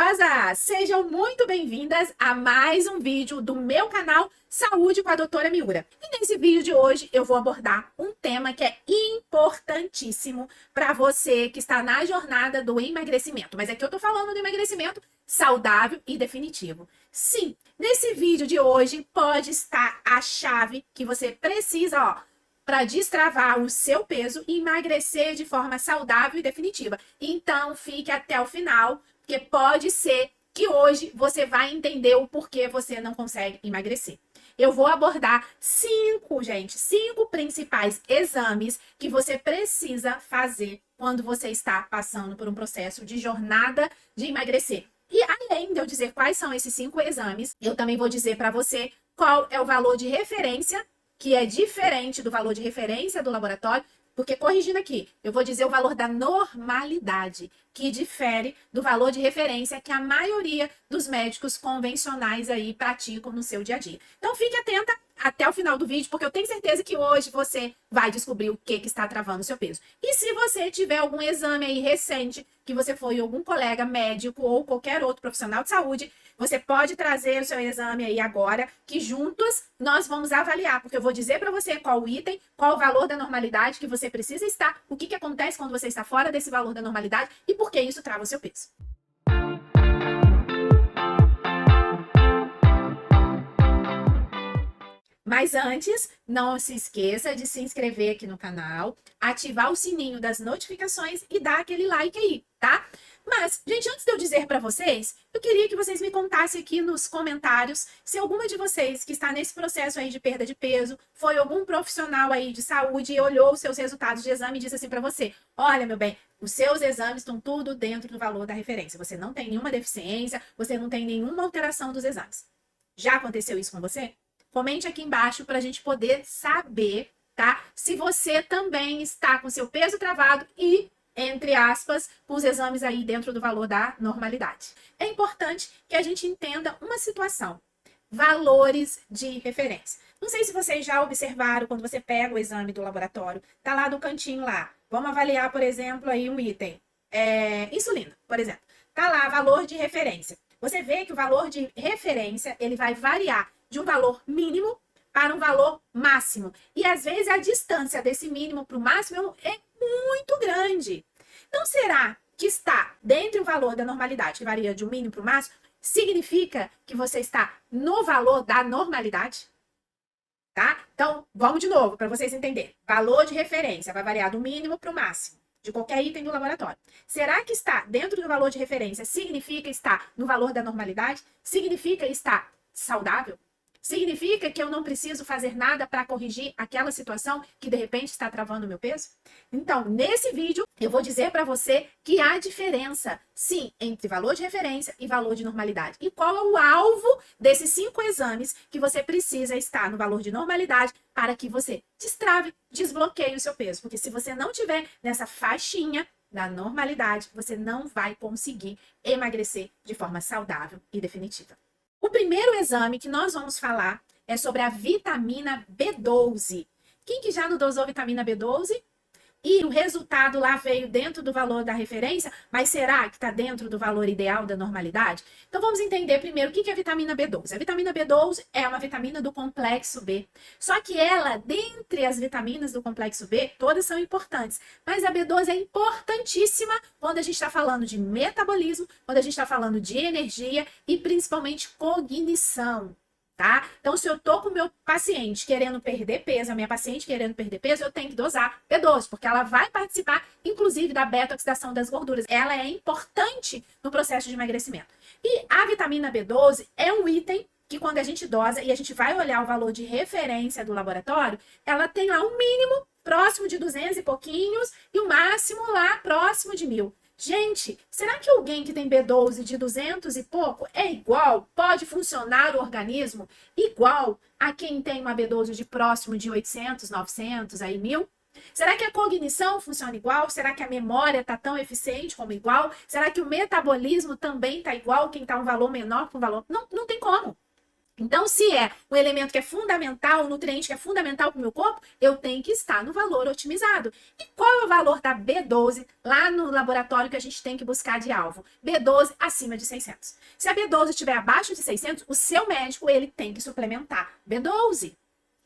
maravilhosas! Sejam muito bem-vindas a mais um vídeo do meu canal Saúde com a Doutora Miura. E nesse vídeo de hoje eu vou abordar um tema que é importantíssimo para você que está na jornada do emagrecimento. Mas aqui eu tô falando do emagrecimento saudável e definitivo. Sim, nesse vídeo de hoje pode estar a chave que você precisa, para destravar o seu peso e emagrecer de forma saudável e definitiva. Então, fique até o final, porque pode ser que hoje você vai entender o porquê você não consegue emagrecer. Eu vou abordar cinco principais exames que você precisa fazer quando você está passando por um processo de jornada de emagrecer. E além de eu dizer quais são esses 5 exames, eu também vou dizer para você qual é o valor de referência, que é diferente do valor de referência do laboratório, porque corrigindo aqui, eu vou dizer o valor da normalidade, que difere do valor de referência que a maioria dos médicos convencionais aí praticam no seu dia a dia. Então fique atenta até o final do vídeo, porque eu tenho certeza que hoje você vai descobrir o que está travando o seu peso. E se você tiver algum exame aí recente, que você foi algum colega médico ou qualquer outro profissional de saúde, você pode trazer o seu exame aí agora, que juntos nós vamos avaliar, porque eu vou dizer para você qual o item, qual o valor da normalidade que você precisa estar, o que acontece quando você está fora desse valor da normalidade e por que isso trava o seu peso. Mas antes, não se esqueça de se inscrever aqui no canal, ativar o sininho das notificações e dar aquele like aí, tá? Mas, gente, antes de eu dizer para vocês, eu queria que vocês me contassem aqui nos comentários se alguma de vocês que está nesse processo aí de perda de peso, foi algum profissional aí de saúde e olhou os seus resultados de exame e disse assim para você: olha, meu bem, os seus exames estão tudo dentro do valor da referência. Você não tem nenhuma deficiência, você não tem nenhuma alteração dos exames. Já aconteceu isso com você? Comente aqui embaixo para a gente poder saber, tá? Se você também está com seu peso travado e, entre aspas, com os exames aí dentro do valor da normalidade. É importante que a gente entenda uma situação. Valores de referência. Não sei se vocês já observaram quando você pega o exame do laboratório, tá lá no cantinho lá. Vamos avaliar, por exemplo, aí um item. Insulina, por exemplo. Tá lá, valor de referência. Você vê que o valor de referência, ele vai variar de um valor mínimo para um valor máximo. E às vezes a distância desse mínimo para o máximo é muito grande. Então, será que está dentro do valor da normalidade, que varia de um mínimo para o máximo, significa que você está no valor da normalidade? Tá? Então, vamos de novo, para vocês entenderem. Valor de referência vai variar do mínimo para o máximo, de qualquer item do laboratório. Será que está dentro do valor de referência significa estar no valor da normalidade? Significa estar saudável? Significa que eu não preciso fazer nada para corrigir aquela situação que de repente está travando o meu peso? Então, nesse vídeo, eu vou dizer para você que há diferença, sim, entre valor de referência e valor de normalidade. E qual é o alvo desses 5 exames que você precisa estar no valor de normalidade para que você destrave, desbloqueie o seu peso. Porque se você não tiver nessa faixinha da normalidade, você não vai conseguir emagrecer de forma saudável e definitiva. O primeiro exame que nós vamos falar é sobre a vitamina B12. Quem que já não dosou vitamina B12? E o resultado lá veio dentro do valor da referência, mas será que está dentro do valor ideal da normalidade? Então vamos entender primeiro o que é a vitamina B12. A vitamina B12 é uma vitamina do complexo B. Só que ela, dentre as vitaminas do complexo B, todas são importantes. Mas a B12 é importantíssima quando a gente está falando de metabolismo, quando a gente está falando de energia e principalmente cognição. Tá? Então, se eu tô com o meu paciente querendo perder peso, a minha paciente querendo perder peso, eu tenho que dosar B12, porque ela vai participar, inclusive, da beta-oxidação das gorduras. Ela é importante no processo de emagrecimento. E a vitamina B12 é um item que, quando a gente dosa e a gente vai olhar o valor de referência do laboratório, ela tem lá um mínimo próximo de 200 e pouquinhos e o máximo lá próximo de 1000. Gente, será que alguém que tem B12 de 200 e pouco é igual? Pode funcionar o organismo igual a quem tem uma B12 de próximo de 800, 900, aí 1000? Será que a cognição funciona igual? Será que a memória está tão eficiente como igual? Será que o metabolismo também está igual quem está um valor menor com um valor? Não, não tem como. Então, se é um elemento que é fundamental, um nutriente que é fundamental para o meu corpo, eu tenho que estar no valor otimizado. E qual é o valor da B12 lá no laboratório que a gente tem que buscar de alvo? B12 acima de 600. Se a B12 estiver abaixo de 600, o seu médico ele tem que suplementar B12.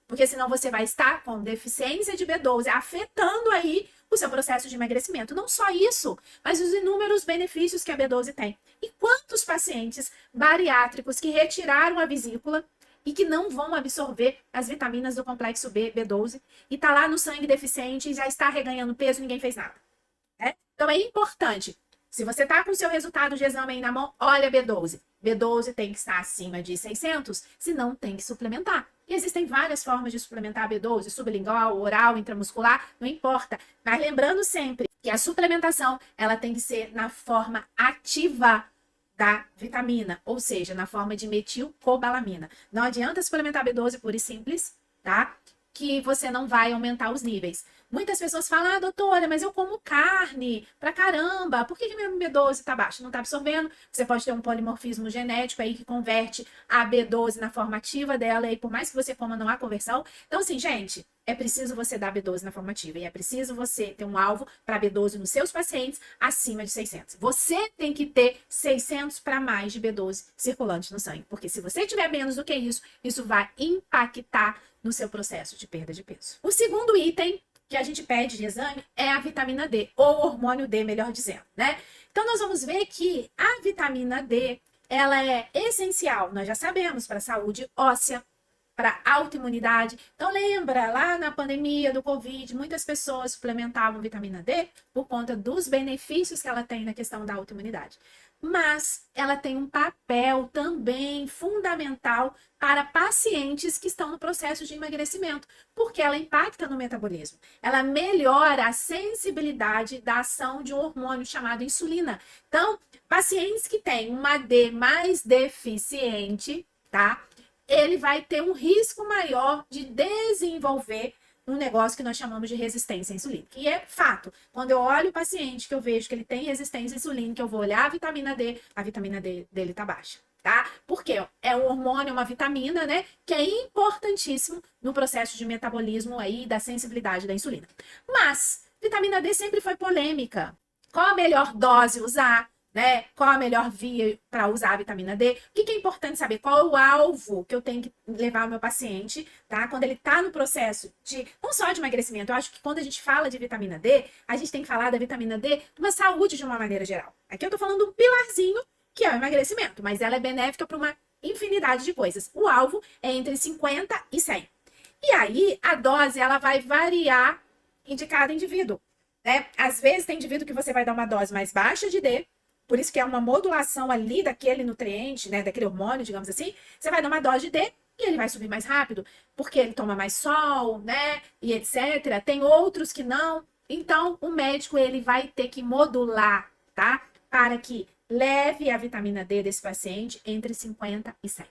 Porque senão você vai estar com deficiência de B12, afetando aí o seu processo de emagrecimento. Não só isso, mas os inúmeros benefícios que a B12 tem. E quantos pacientes bariátricos que retiraram a vesícula e que não vão absorver as vitaminas do complexo B, B12, e tá lá no sangue deficiente e já está reganhando peso e ninguém fez nada. Né? Então é importante. Se você está com o seu resultado de exame aí na mão, olha B12. B12 tem que estar acima de 600, senão tem que suplementar. E existem várias formas de suplementar B12, sublingual, oral, intramuscular, não importa. Mas lembrando sempre que a suplementação ela tem que ser na forma ativa da vitamina, ou seja, na forma de metilcobalamina. Não adianta suplementar B12 pura e simples, tá? Que você não vai aumentar os níveis. Muitas pessoas falam, ah, doutora, mas eu como carne pra caramba, por que meu B12 tá baixo? Não tá absorvendo? Você pode ter um polimorfismo genético aí que converte a B12 na forma ativa dela, e por mais que você coma, não há conversão. Então, assim, gente, é preciso você dar B12 na forma ativa, e é preciso você ter um alvo para B12 nos seus pacientes acima de 600. Você tem que ter 600 para mais de B12 circulante no sangue, porque se você tiver menos do que isso vai impactar no seu processo de perda de peso. O segundo item que a gente pede de exame é a vitamina D, ou hormônio D, melhor dizendo, né? Então, nós vamos ver que a vitamina D, ela é essencial, nós já sabemos, para a saúde óssea, para autoimunidade. Então, lembra, lá na pandemia do Covid, muitas pessoas suplementavam vitamina D por conta dos benefícios que ela tem na questão da autoimunidade. Mas ela tem um papel também fundamental para pacientes que estão no processo de emagrecimento, porque ela impacta no metabolismo. Ela melhora a sensibilidade da ação de um hormônio chamado insulina. Então, pacientes que têm uma D mais deficiente, tá? Ele vai ter um risco maior de desenvolver um negócio que nós chamamos de resistência insulínica. E é fato. Quando eu olho o paciente que eu vejo que ele tem resistência insulínica, eu vou olhar a vitamina D dele tá baixa, tá? Porque é um hormônio, uma vitamina, né, que é importantíssimo no processo de metabolismo aí da sensibilidade da insulina. Mas vitamina D sempre foi polêmica. Qual a melhor dose usar? Né? Qual a melhor via para usar a vitamina D? O que é importante saber? Qual é o alvo que eu tenho que levar ao meu paciente, tá? Quando ele está no processo de, não só de emagrecimento, eu acho que quando a gente fala de vitamina D, a gente tem que falar da vitamina D de uma saúde de uma maneira geral. Aqui eu tô falando do pilarzinho, que é o emagrecimento, mas ela é benéfica para uma infinidade de coisas. O alvo é entre 50 e 100. E aí, a dose, ela vai variar de cada indivíduo, né? Às vezes tem indivíduo que você vai dar uma dose mais baixa de D, por isso que é uma modulação ali daquele nutriente, né, daquele hormônio, digamos assim. Você vai dar uma dose de D e ele vai subir mais rápido, porque ele toma mais sol, né, e etc. Tem outros que não. Então, o médico ele vai ter que modular, tá? Para que leve a vitamina D desse paciente entre 50 e 100.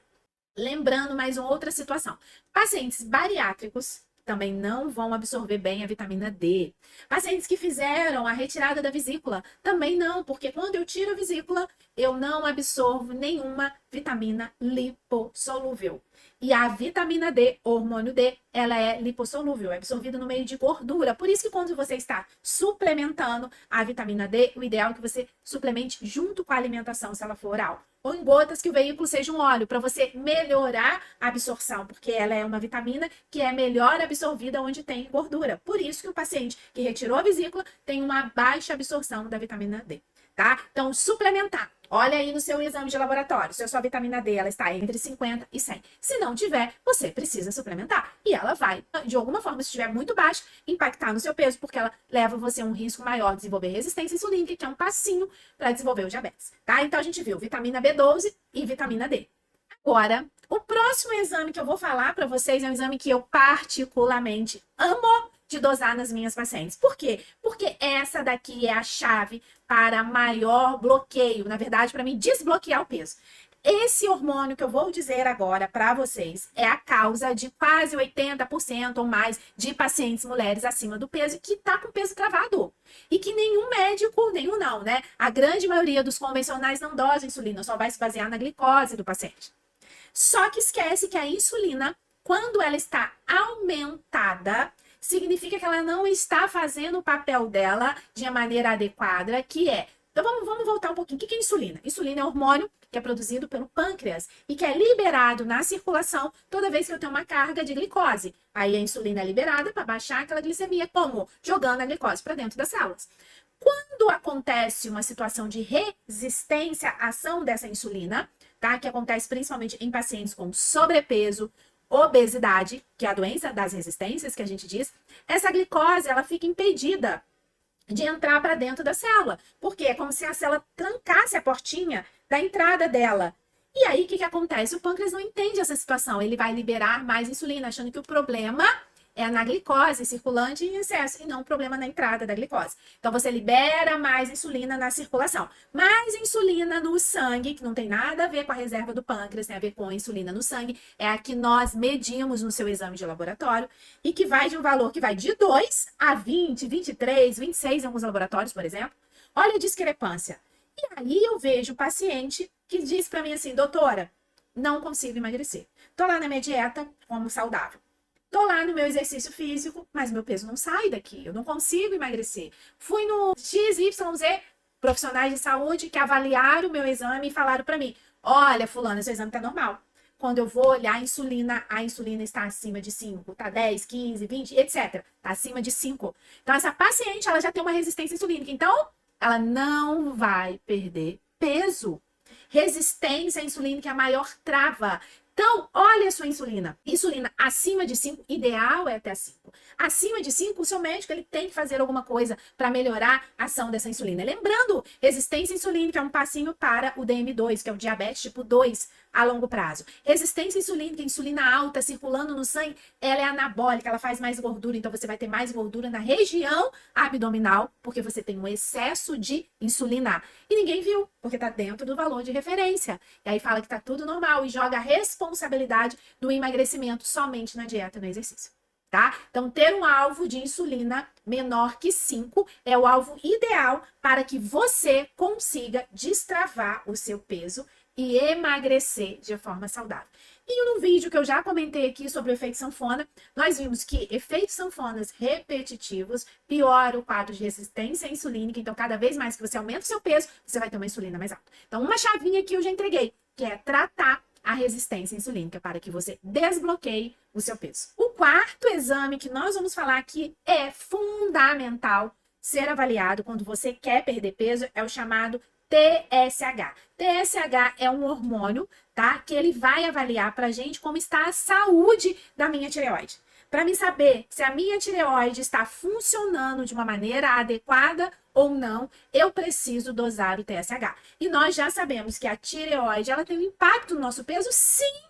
Lembrando mais uma outra situação. Pacientes bariátricos também não vão absorver bem a vitamina D. Pacientes que fizeram a retirada da vesícula também não, porque quando eu tiro a vesícula, eu não absorvo nenhuma vitamina lipossolúvel. E a vitamina D, o hormônio D, ela é lipossolúvel, é absorvida no meio de gordura. Por isso que quando você está suplementando a vitamina D, o ideal é que você suplemente junto com a alimentação, se ela for oral. Ou em gotas que o veículo seja um óleo, para você melhorar a absorção, porque ela é uma vitamina que é melhor absorvida onde tem gordura. Por isso que o paciente que retirou a vesícula tem uma baixa absorção da vitamina D, tá? Então, suplementar. Olha aí no seu exame de laboratório, se a sua vitamina D ela está entre 50 e 100. Se não tiver, você precisa suplementar. E ela vai, de alguma forma, se estiver muito baixa, impactar no seu peso, porque ela leva você a um risco maior de desenvolver resistência insulínica, que é um passinho para desenvolver o diabetes. Tá? Então, a gente viu vitamina B12 e vitamina D. Agora, o próximo exame que eu vou falar para vocês é um exame que eu particularmente amo de dosar nas minhas pacientes. Por quê? Porque essa daqui é a chave para maior bloqueio, na verdade, para mim desbloquear o peso. Esse hormônio que eu vou dizer agora para vocês é a causa de quase 80% ou mais de pacientes mulheres acima do peso que tá com peso travado. E que nenhum médico, nenhum não, né? A grande maioria dos convencionais não dosa insulina, só vai se basear na glicose do paciente. Só que esquece que a insulina, quando ela está aumentada, significa que ela não está fazendo o papel dela de maneira adequada, que é... Então vamos voltar um pouquinho. O que é insulina? Insulina é um hormônio que é produzido pelo pâncreas e que é liberado na circulação toda vez que eu tenho uma carga de glicose. Aí a insulina é liberada para baixar aquela glicemia, como? Jogando a glicose para dentro das células. Quando acontece uma situação de resistência à ação dessa insulina, tá? Que acontece principalmente em pacientes com sobrepeso, obesidade, que é a doença das resistências que a gente diz, essa glicose ela fica impedida de entrar para dentro da célula, porque é como se a célula trancasse a portinha da entrada dela. E aí o que acontece? O pâncreas não entende essa situação, ele vai liberar mais insulina, achando que o problema é na glicose circulante em excesso e não o problema na entrada da glicose. Então você libera mais insulina na circulação. Mais insulina no sangue, que não tem nada a ver com a reserva do pâncreas, tem a ver com a insulina no sangue, é a que nós medimos no seu exame de laboratório e que vai de um valor que vai de 2 a 20, 23, 26 em alguns laboratórios, por exemplo. Olha a discrepância. E aí eu vejo o paciente que diz para mim assim, doutora, não consigo emagrecer. Tô lá na minha dieta, como saudável. Tô lá no meu exercício físico, mas meu peso não sai daqui, eu não consigo emagrecer. Fui no XYZ, profissionais de saúde que avaliaram o meu exame e falaram para mim, olha, fulana, seu exame tá normal. Quando eu vou olhar a insulina está acima de 5, tá 10, 15, 20, etc. Tá acima de 5. Então, essa paciente, ela já tem uma resistência insulínica. Então, ela não vai perder peso. Resistência insulínica é a maior trava. Então, olha a sua insulina. Insulina acima de 5, ideal é até 5. Acima de 5, o seu médico ele tem que fazer alguma coisa para melhorar a ação dessa insulina. Lembrando, resistência insulínica é um passinho para o DM2, que é o diabetes tipo 2 a longo prazo. Resistência insulínica, insulina alta circulando no sangue, ela é anabólica, ela faz mais gordura, então você vai ter mais gordura na região abdominal, porque você tem um excesso de insulina. E ninguém viu, porque está dentro do valor de referência. E aí fala que está tudo normal e joga a responsabilidade do emagrecimento somente na dieta e no exercício. Tá? Então, ter um alvo de insulina menor que 5 é o alvo ideal para que você consiga destravar o seu peso e emagrecer de forma saudável. E no vídeo que eu já comentei aqui sobre o efeito sanfona, nós vimos que efeitos sanfonas repetitivos pioram o quadro de resistência insulínica. Então, cada vez mais que você aumenta o seu peso, você vai ter uma insulina mais alta. Então, uma chavinha que eu já entreguei, que é tratar a resistência insulínica para que você desbloqueie o seu peso. O quarto exame que nós vamos falar aqui é fundamental ser avaliado quando você quer perder peso, é o chamado TSH. TSH é um hormônio, tá? Que ele vai avaliar pra gente como está a saúde da minha tireoide. Para mim saber se a minha tireoide está funcionando de uma maneira adequada ou não, eu preciso dosar o TSH. E nós já sabemos que a tireoide, ela tem um impacto no nosso peso, sim,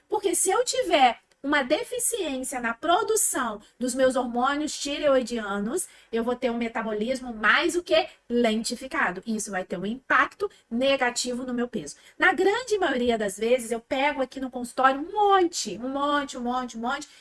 porque se eu tiver uma deficiência na produção dos meus hormônios tireoidianos, eu vou ter um metabolismo mais o que lentificado. E isso vai ter um impacto negativo no meu peso. Na grande maioria das vezes, eu pego aqui no consultório um monte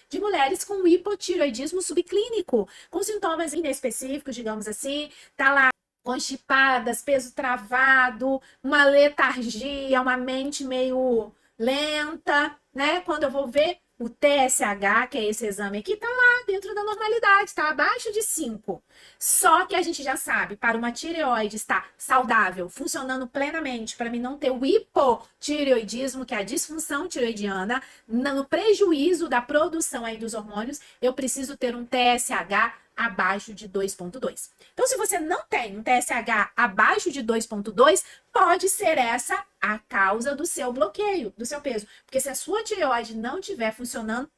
de mulheres com hipotireoidismo subclínico, com sintomas inespecíficos, digamos assim, tá lá constipadas, peso travado, uma letargia, uma mente meio lenta, né? Quando eu vou ver o TSH, que é esse exame aqui, tá lá dentro da normalidade, tá abaixo de 5. Só que a gente já sabe, para uma tireoide estar saudável, funcionando plenamente, para mim não ter o hipotireoidismo, que é a disfunção tireoidiana, no prejuízo da produção aí dos hormônios, eu preciso ter um TSH abaixo de 2,2. Então, se você não tem um TSH abaixo de 2,2, pode ser essa a causa do seu bloqueio, do seu peso. Porque se a sua tireoide não estiver funcionando,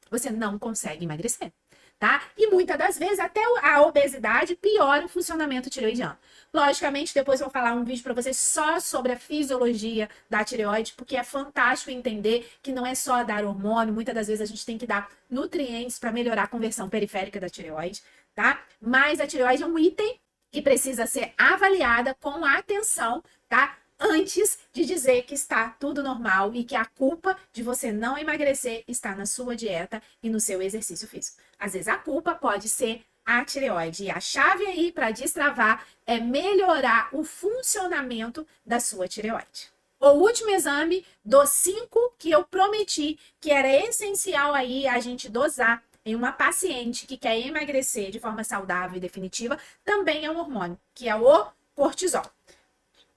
você não consegue emagrecer, tá? E muitas das vezes até a obesidade piora o funcionamento tireoidiano. Logicamente, depois eu vou falar um vídeo para vocês só sobre a fisiologia da tireoide, porque é fantástico entender que não é só dar hormônio, muitas das vezes a gente tem que dar nutrientes para melhorar a conversão periférica da tireoide, tá? Mas a tireoide é um item que precisa ser avaliada com atenção, tá? Antes de dizer que está tudo normal e que a culpa de você não emagrecer está na sua dieta e no seu exercício físico. Às vezes a culpa pode ser a tireoide. E a chave aí para destravar é melhorar o funcionamento da sua tireoide. o último exame dos 5 que eu prometi que era essencial aí a gente dosar em uma paciente que quer emagrecer de forma saudável e definitiva, também é um hormônio, que é o cortisol.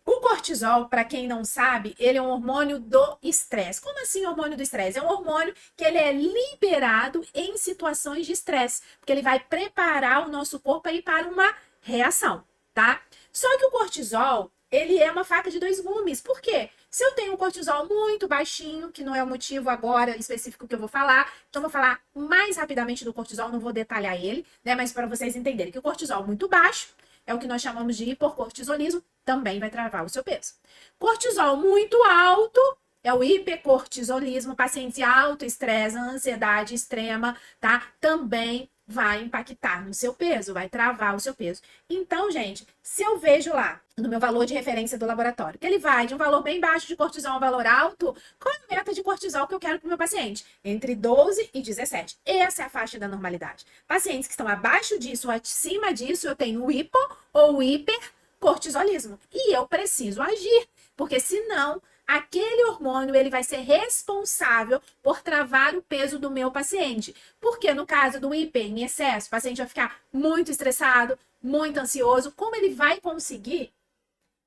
O cortisol, para quem não sabe, ele é um hormônio do estresse. Como assim hormônio do estresse? É um hormônio que ele é liberado em situações de estresse, porque ele vai preparar o nosso corpo aí para uma reação, tá? Só que o cortisol, ele é uma faca de dois gumes. Por quê? Se eu tenho um cortisol muito baixinho, que não é o motivo agora específico que eu vou falar, então eu vou falar mais rapidamente do cortisol, não vou detalhar ele, né? Mas para vocês entenderem que o cortisol muito baixo é o que nós chamamos de hipocortisolismo, também vai travar o seu peso. Cortisol muito alto é o hipercortisolismo, pacientes de alto estresse, ansiedade extrema, tá? Também vai impactar no seu peso, vai travar o seu peso. Então, gente, se eu vejo lá no meu valor de referência do laboratório, que ele vai de um valor bem baixo de cortisol a um valor alto, qual é a meta de cortisol que eu quero para o meu paciente? Entre 12 e 17. Essa é a faixa da normalidade. Pacientes que estão abaixo disso ou acima disso, eu tenho o hipo ou o hipercortisolismo. E eu preciso agir, porque senão aquele hormônio ele vai ser responsável por travar o peso do meu paciente. Porque no caso do hiper em excesso, o paciente vai ficar muito estressado, muito ansioso. Como ele vai conseguir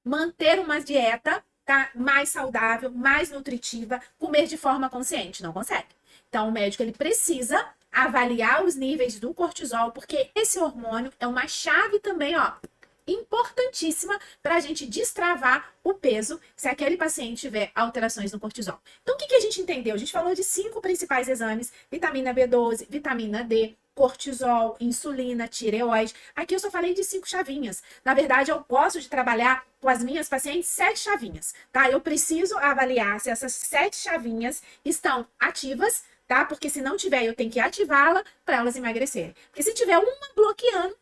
manter uma dieta, tá, mais saudável, mais nutritiva, comer de forma consciente? Não consegue. Então o médico ele precisa avaliar os níveis do cortisol, porque esse hormônio é uma chave também, ó, importantíssima para a gente destravar o peso se aquele paciente tiver alterações no cortisol. Então, o que a gente entendeu? A gente falou de 5 principais exames: vitamina B12, vitamina D, cortisol, insulina, tireoide. Aqui eu só falei de 5 chavinhas. Na verdade, eu gosto de trabalhar com as minhas pacientes 7 chavinhas, tá? Eu preciso avaliar se essas 7 chavinhas estão ativas, tá? Porque se não tiver, eu tenho que ativá-la para elas emagrecerem. Porque se tiver uma bloqueando,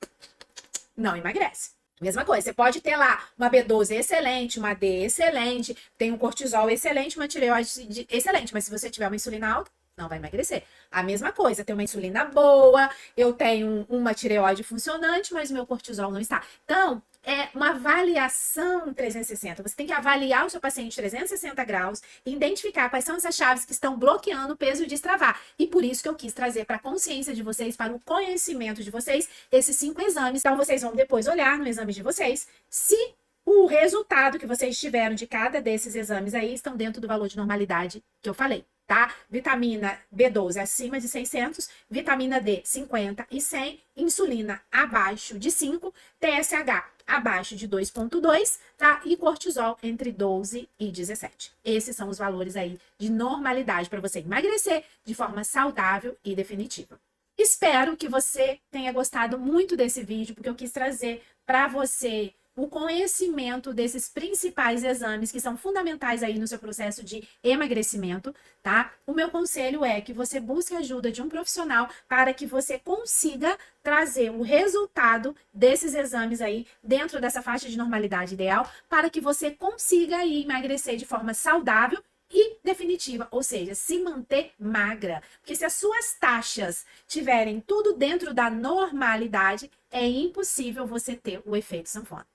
não emagrece. Mesma coisa, você pode ter lá uma B12 excelente, uma D excelente, tem um cortisol excelente, uma tireoide excelente, mas se você tiver uma insulina alta, não vai emagrecer. A mesma coisa, tem uma insulina boa, eu tenho uma tireoide funcionante, mas o meu cortisol não está. Então, é uma avaliação 360. Você tem que avaliar o seu paciente 360 graus e identificar quais são essas chaves que estão bloqueando o peso e destravar. E por isso que eu quis trazer para a consciência de vocês, para o conhecimento de vocês, esses 5 exames. Então, vocês vão depois olhar no exame de vocês se o resultado que vocês tiveram de cada desses exames aí estão dentro do valor de normalidade que eu falei, tá? Vitamina B12 acima de 600, vitamina D 50 e 100, insulina abaixo de 5, TSH abaixo de 2,2, tá? E cortisol entre 12 e 17. Esses são os valores aí de normalidade para você emagrecer de forma saudável e definitiva. Espero que você tenha gostado muito desse vídeo, porque eu quis trazer para você o conhecimento desses principais exames que são fundamentais aí no seu processo de emagrecimento, tá? O meu conselho é que você busque a ajuda de um profissional para que você consiga trazer o resultado desses exames aí dentro dessa faixa de normalidade ideal, para que você consiga aí emagrecer de forma saudável e definitiva, ou seja, se manter magra. Porque se as suas taxas tiverem tudo dentro da normalidade, é impossível você ter o efeito sanfona.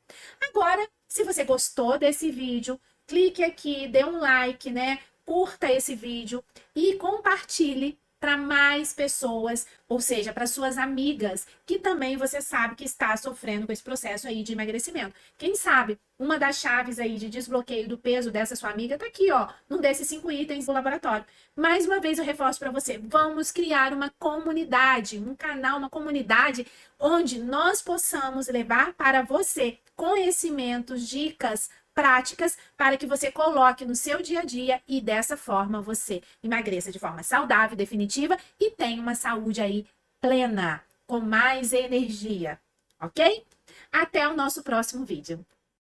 Agora, se você gostou desse vídeo, clique aqui, dê um like, né? Curta esse vídeo e compartilhe para mais pessoas, ou seja, para suas amigas, que também você sabe que está sofrendo com esse processo aí de emagrecimento. Quem sabe uma das chaves aí de desbloqueio do peso dessa sua amiga tá aqui, ó, num desses 5 itens do laboratório. Mais uma vez eu reforço para você, vamos criar uma comunidade, um canal, uma comunidade onde nós possamos levar para você conhecimentos, dicas, práticas para que você coloque no seu dia a dia e dessa forma você emagreça de forma saudável, definitiva e tenha uma saúde aí plena, com mais energia, ok? Até o nosso próximo vídeo.